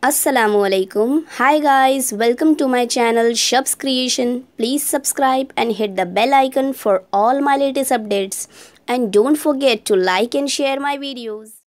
Assalamualaikum. Hi guys, welcome to my channel Shab's Creation. Please subscribe and hit the bell icon for all my latest updates. And don't forget to like and share my videos.